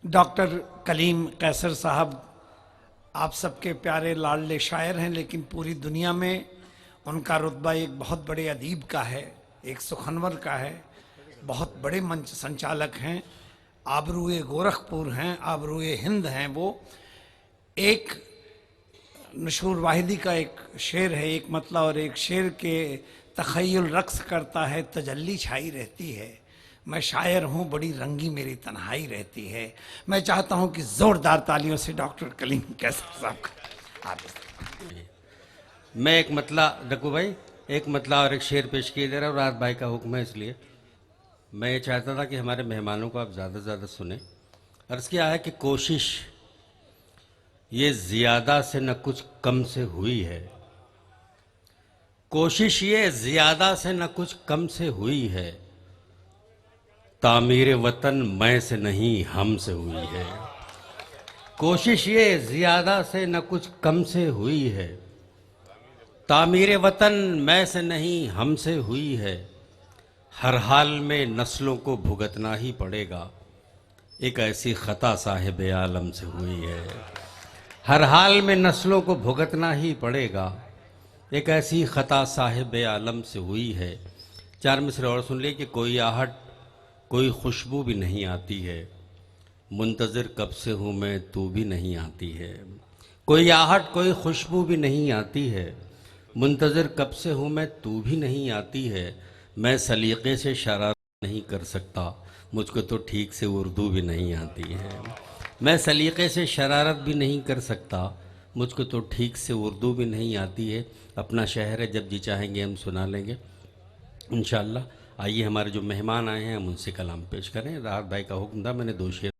Doctor کلیم قیصر صاحب آپ سب کے پیارے لاڈلے شاعر ہیں، لیکن پوری دنیا میں ان کا رتبہ ایک بہت بڑے ادیب کا ہے، ایک سخنور کا ہے، بہت بڑے منچ سنچالک ہیں، آبروئے گورکھپور ہیں، آبروئے ہند ہیں۔ وہ ایک نشور واحدی کا ایک شعر ہے، ایک مطلع اور ایک شعر کے تخیل رقص کرتا ہے، تجلی چھائی رہتی ہے، میں شاعر ہوں بڑی رنگی میری تنہائی رہتی ہے۔ میں چاہتا ہوں کہ زوردار تالیوں سے ڈاکٹر کلیم قیصر صاحب کا میں ایک مطلع ڈکو بھائی ایک مطلع اور ایک شعر پیش کیے دے رہا ہوں، رات بھائی کا حکم ہے، اس لیے میں یہ چاہتا تھا کہ ہمارے مہمانوں کو آپ زیادہ سے زیادہ سنیں۔ عرض کیا ہے کہ کوشش یہ زیادہ سے نہ کچھ کم سے ہوئی ہے، کوشش یہ زیادہ سے نہ کچھ کم سے ہوئی ہے، تعمیر وطن میں سے نہیں ہم سے ہوئی ہے۔ کوشش یہ زیادہ سے نہ کچھ کم سے ہوئی ہے، تعمیر وطن میں سے نہیں ہم سے ہوئی ہے، ہر حال میں نسلوں کو بھگتنا ہی پڑے گا، ایک ایسی خطا صاحب عالم سے ہوئی ہے۔ ہر حال میں نسلوں کو بھگتنا ہی پڑے گا، ایک ایسی خطا صاحب عالم سے ہوئی ہے۔ چار مصرے اور سن لیں کہ کوئی آہٹ کوئی خوشبو بھی نہیں آتی ہے، منتظر کب سے ہوں میں تو بھی نہیں آتی ہے۔ کوئی آہٹ کوئی خوشبو بھی نہیں آتی ہے، منتظر کب سے ہوں میں تو بھی نہیں آتی ہے، میں سلیقے سے شرارت نہیں کر سکتا، مجھ کو تو ٹھیک سے اردو بھی نہیں آتی ہے۔ میں سلیقے سے شرارت بھی نہیں کر سکتا، مجھ کو تو ٹھیک سے اردو بھی نہیں آتی ہے۔ اپنا شہر ہے، جب جی چاہیں گے ہم سنا لیں گے انشاءاللہ۔ آئیے ہمارے جو مہمان آئے ہیں ہم ان سے کلام پیش کریں۔ راحت بھائی کا حکم تھا، میں نے 2 شعر